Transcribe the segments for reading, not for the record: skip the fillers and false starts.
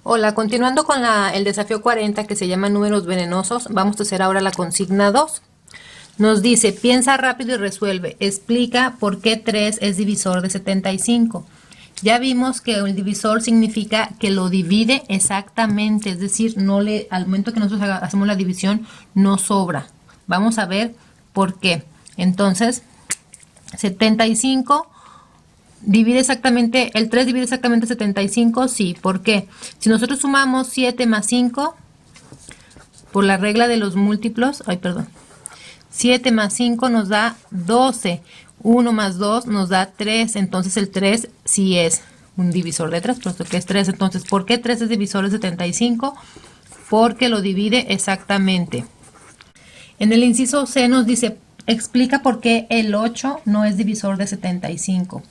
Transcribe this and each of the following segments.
Hola, continuando con el desafío 40 que se llama números venenosos, vamos a hacer ahora la consigna 2. Nos dice, piensa rápido y resuelve. Explica por qué 3 es divisor de 75. Ya vimos que el divisor significa que lo divide exactamente, es decir, al momento que nosotros hacemos la división, no sobra. Vamos a ver por qué. Entonces, 75 divide exactamente, el 3 divide exactamente 75, sí. ¿Por qué? Si nosotros sumamos 7 más 5, por la regla de los múltiplos, 7 más 5 nos da 12, 1 más 2 nos da 3, entonces el 3 sí es un divisor de 3, puesto que es 3. Entonces, ¿por qué 3 es divisor de 75? Porque lo divide exactamente. En el inciso C nos dice, explica por qué el 8 no es divisor de 75.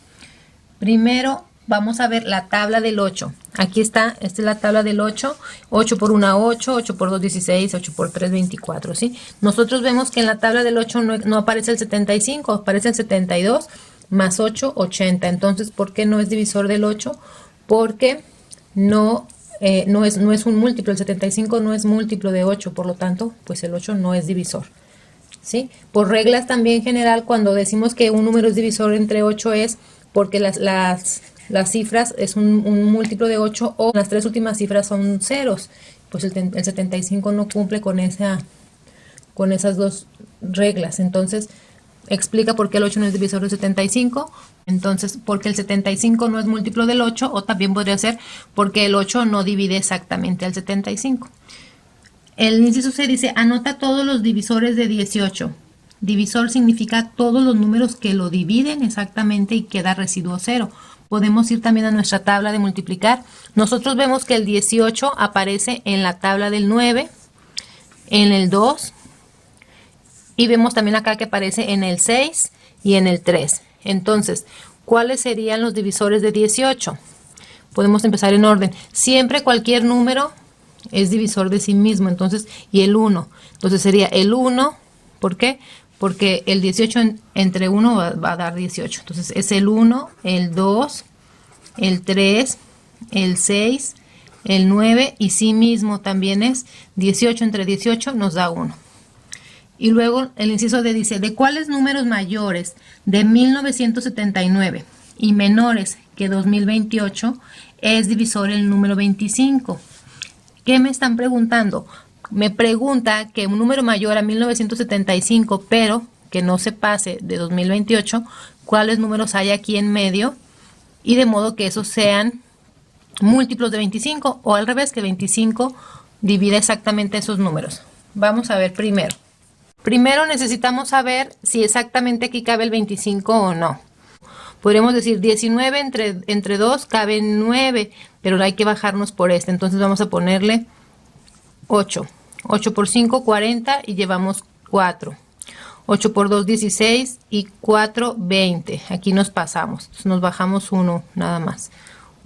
Primero vamos a ver la tabla del 8. Aquí está, esta es la tabla del 8. 8 por 1, 8, 8 por 2, 16, 8 por 3, 24, ¿sí? Nosotros vemos que en la tabla del 8 no aparece el 75, aparece el 72 más 8, 80. Entonces, ¿por qué no es divisor del 8? Porque no es un múltiplo, el 75 no es múltiplo de 8, por lo tanto, pues el 8 no es divisor. ¿Sí? Por reglas también general, cuando decimos que un número es divisor entre 8 es porque las cifras es un múltiplo de 8 o las tres últimas cifras son ceros. Pues el 75 no cumple con esas dos reglas. Entonces, explica por qué el 8 no es divisor del 75. Entonces, porque el 75 no es múltiplo del 8, o también podría ser porque el 8 no divide exactamente al 75. El inciso C dice, anota todos los divisores de 18. Divisor significa todos los números que lo dividen exactamente y queda residuo cero. Podemos ir también a nuestra tabla de multiplicar. Nosotros vemos que el 18 aparece en la tabla del 9, en el 2, y vemos también acá que aparece en el 6 y en el 3. Entonces, ¿cuáles serían los divisores de 18? Podemos empezar en orden. Siempre cualquier número es divisor de sí mismo, entonces, y el 1. Entonces sería el 1, ¿por qué? Porque el 18 entre 1 va a dar 18. Entonces es el 1, el 2, el 3, el 6, el 9 y sí mismo también es 18 entre 18 nos da 1. Y luego el inciso D dice, ¿de cuáles números mayores de 1979 y menores que 2028 es divisor el número 25? ¿Qué me están preguntando? Me pregunta que un número mayor a 1975, pero que no se pase de 2028, ¿cuáles números hay aquí en medio? Y de modo que esos sean múltiplos de 25, o al revés, que 25 divida exactamente esos números. Vamos a ver primero. Primero necesitamos saber si exactamente aquí cabe el 25 o no. Podríamos decir 19 entre 2 cabe 9, pero hay que bajarnos por este. Entonces vamos a ponerle 8. 8 por 5, 40 y llevamos 4. 8 por 2, 16 y 4, 20. Aquí nos pasamos. Entonces nos bajamos 1 nada más.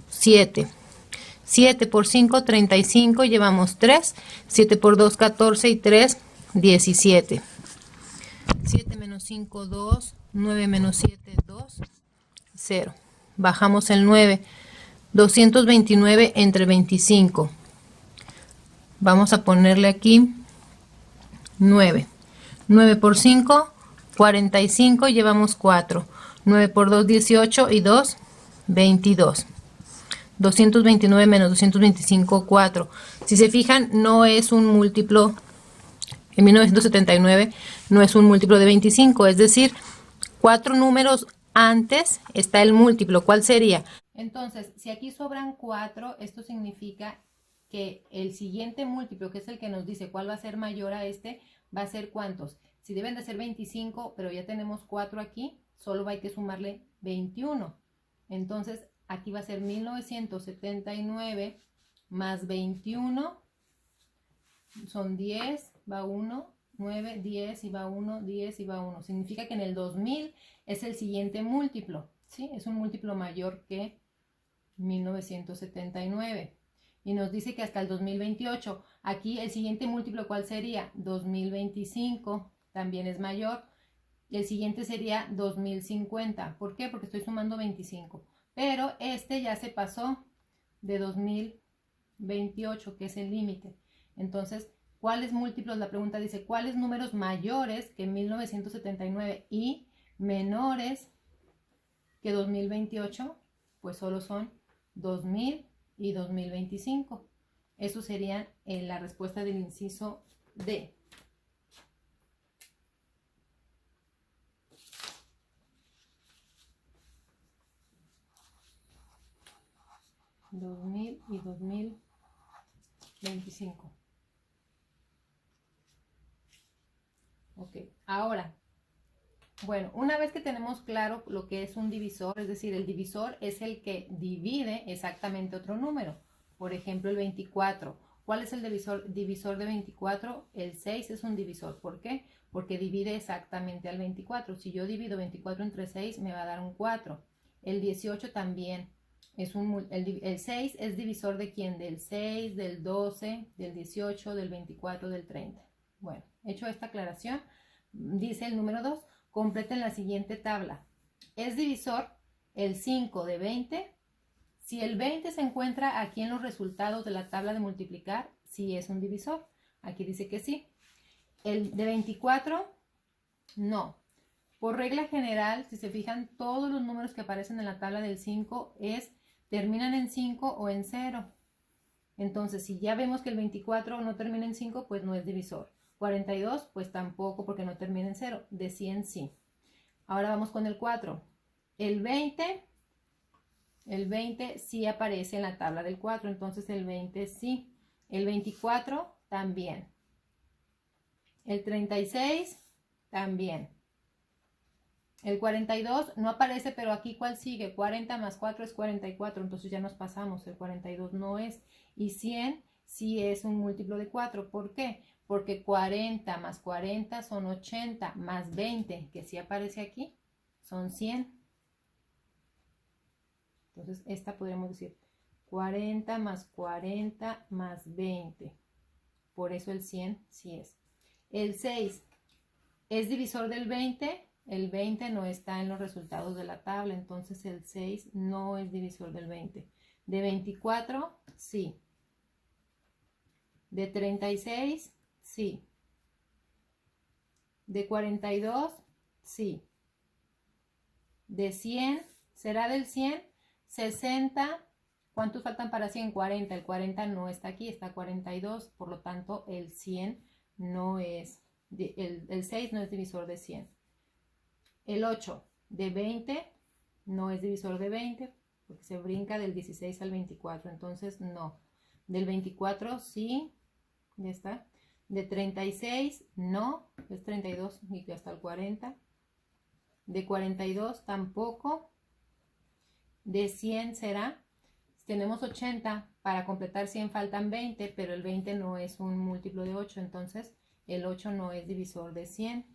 7. 7 por 5, 35, llevamos 3. 7 por 2, 14 y 3, 17. 7 menos 5, 2. 9 menos 7, 2. 0. Bajamos el 9. 229 entre 25. Vamos a ponerle aquí 9. 9 por 5, 45, llevamos 4. 9 por 2, 18 y 2, 22. 229 menos 225, 4. Si se fijan, no es un múltiplo, en 1979 no es un múltiplo de 25, es decir, 4 números antes está el múltiplo. ¿Cuál sería? Entonces, si aquí sobran 4, esto significa que el siguiente múltiplo, que es el que nos dice cuál va a ser mayor a este, va a ser ¿cuántos? Si deben de ser 25, pero ya tenemos 4 aquí, solo hay que sumarle 21. Entonces, aquí va a ser 1979 más 21, son 10, va 1, 9, 10 y va 1, 10 y va 1. Significa que en el 2000 es el siguiente múltiplo, ¿sí? Es un múltiplo mayor que 1979. Y nos dice que hasta el 2028. Aquí el siguiente múltiplo, ¿cuál sería? 2025, también es mayor. Y el siguiente sería 2050. ¿Por qué? Porque estoy sumando 25. Pero este ya se pasó de 2000 28, que es el límite. Entonces, ¿cuáles múltiplos? La pregunta dice, ¿cuáles números mayores que 1979 y menores que 2028? Pues solo son 2000 y 2025. Eso sería la respuesta del inciso D. 2000 y 2025. Ok, ahora, bueno, una vez que tenemos claro lo que es un divisor, es decir, el divisor es el que divide exactamente otro número. Por ejemplo, el 24. ¿Cuál es el divisor de 24? El 6 es un divisor. ¿Por qué? Porque divide exactamente al 24. Si yo divido 24 entre 6, me va a dar un 4. El 18 también. El 6 es divisor de quién? Del 6, del 12, del 18, del 24, del 30. Bueno, hecho esta aclaración, dice el número 2, completen la siguiente tabla. Es divisor el 5 de 20. Si el 20 se encuentra aquí en los resultados de la tabla de multiplicar, sí es un divisor. Aquí dice que sí. El de 24, no. Por regla general, si se fijan, todos los números que aparecen en la tabla del 5 terminan en 5 o en 0. Entonces, si ya vemos que el 24 no termina en 5, pues no es divisor. 42, pues tampoco, porque no termina en 0. De 100, sí. Ahora vamos con el 4. El 20 sí aparece en la tabla del 4, entonces el 20 sí. El 24 también. El 36 también. El 42 no aparece, pero aquí ¿cuál sigue? 40 más 4 es 44, entonces ya nos pasamos, el 42 no es. Y 100 sí es un múltiplo de 4, ¿por qué? Porque 40 más 40 son 80, más 20, que sí aparece aquí, son 100. Entonces esta podríamos decir 40 más 40 más 20, por eso el 100 sí es. El 6 es divisor del 20. El 20 no está en los resultados de la tabla, entonces el 6 no es divisor del 20. De 24, sí. De 36, sí. De 42, sí. De 100, ¿será del 100? 60, ¿cuántos faltan para 100? 40. El 40 no está aquí, está 42, por lo tanto el 100 no es, el 6 no es divisor de 100. El 8 de 20 no es divisor de 20 porque se brinca del 16 al 24, entonces no. Del 24 sí, ya está. De 36 no, es 32 y hasta el 40. De 42 tampoco. De 100 será. Tenemos 80, para completar 100 faltan 20, pero el 20 no es un múltiplo de 8, entonces el 8 no es divisor de 100.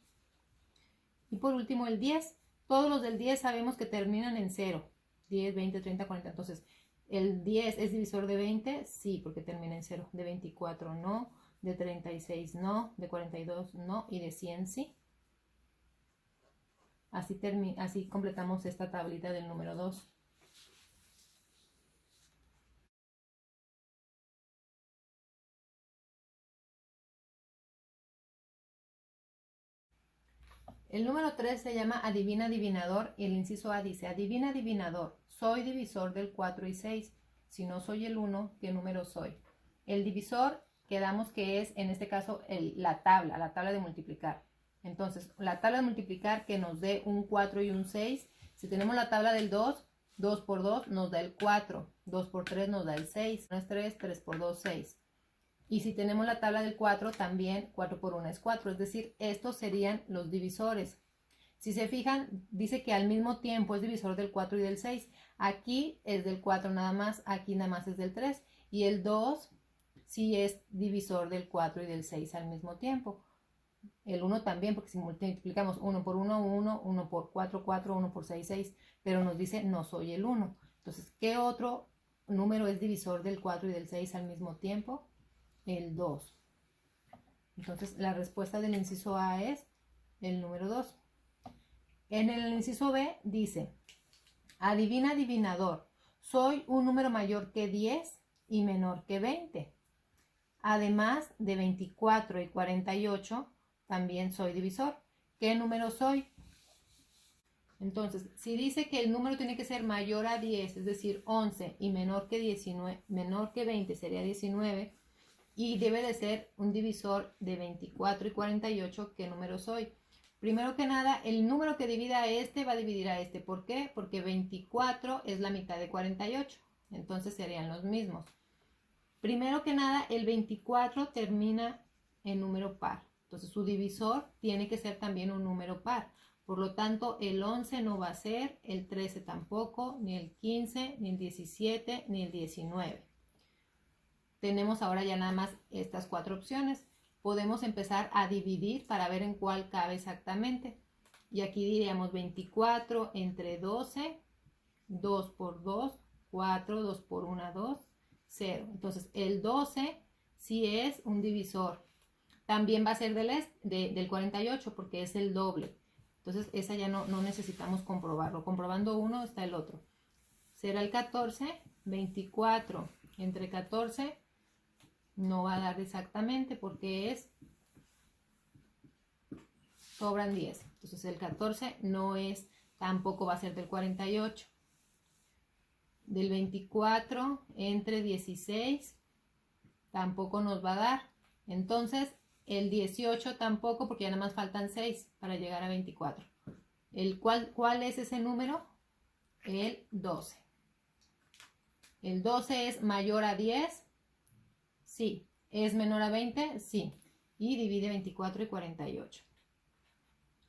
Y por último el 10. Todos los del 10 sabemos que terminan en 0. 10, 20, 30, 40. Entonces, ¿el 10 es divisor de 20? Sí, porque termina en 0. De 24 no. De 36 no. De 42 no. Y de 100 sí. Así completamos esta tablita del número 2. El número 3 se llama adivina adivinador y el inciso A dice, adivina adivinador, soy divisor del 4 y 6. Si no soy el 1, ¿qué número soy? El divisor quedamos que es, en este caso, la tabla de multiplicar. Entonces, la tabla de multiplicar que nos dé un 4 y un 6. Si tenemos la tabla del 2, 2 por 2 nos da el 4. 2 por 3 nos da el 6. 1 es 3, 3 por 2, 6. Y si tenemos la tabla del 4, también 4 por 1 es 4. Es decir, estos serían los divisores. Si se fijan, dice que al mismo tiempo es divisor del 4 y del 6. Aquí es del 4 nada más, aquí nada más es del 3. Y el 2 sí es divisor del 4 y del 6 al mismo tiempo. El 1 también, porque si multiplicamos 1 por 1, 1, 1 por 4, 4, 1 por 6, 6. Pero nos dice no soy el 1. Entonces, ¿qué otro número es divisor del 4 y del 6 al mismo tiempo? El 2. Entonces, la respuesta del inciso A es el número 2. En el inciso B dice, adivina adivinador, soy un número mayor que 10. y menor que 20. Además de 24 y 48, también soy divisor. ¿Qué número soy? Entonces, si dice que el número tiene que ser mayor a 10, es decir, 11 y menor que 19, menor que 20 sería 19, y debe de ser un divisor de 24 y 48, ¿qué número soy? Primero que nada, el número que divida a este va a dividir a este. ¿Por qué? Porque 24 es la mitad de 48, entonces serían los mismos. Primero que nada, el 24 termina en número par, entonces su divisor tiene que ser también un número par. Por lo tanto, el 11 no va a ser, el 13 tampoco, ni el 15, ni el 17, ni el 19. Tenemos ahora ya nada más estas 4 opciones. Podemos empezar a dividir para ver en cuál cabe exactamente. Y aquí diríamos 24 entre 12, 2 por 2, 4, 2 por 1, 2, 0. Entonces el 12 sí es un divisor. También va a ser del 48 porque es el doble. Entonces esa ya no necesitamos comprobarlo. Comprobando uno está el otro. Será el 14, 24 entre 14 no va a dar exactamente porque sobran 10. Entonces el 14 no es, tampoco va a ser del 48. Del 24 entre 16 tampoco nos va a dar. Entonces el 18 tampoco porque ya nada más faltan 6 para llegar a 24. ¿Cuál es ese número? El 12. ¿El 12 es mayor a 10? Sí. ¿Es menor a 20? Sí. Y divide 24 y 48.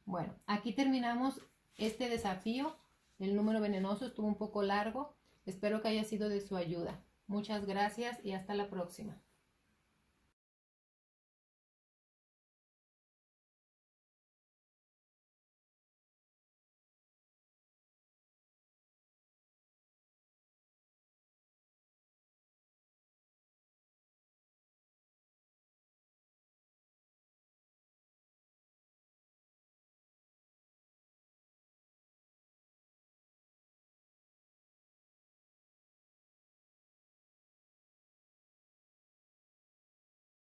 Bueno, aquí terminamos este desafío. El número venenoso estuvo un poco largo. Espero que haya sido de su ayuda. Muchas gracias y hasta la próxima.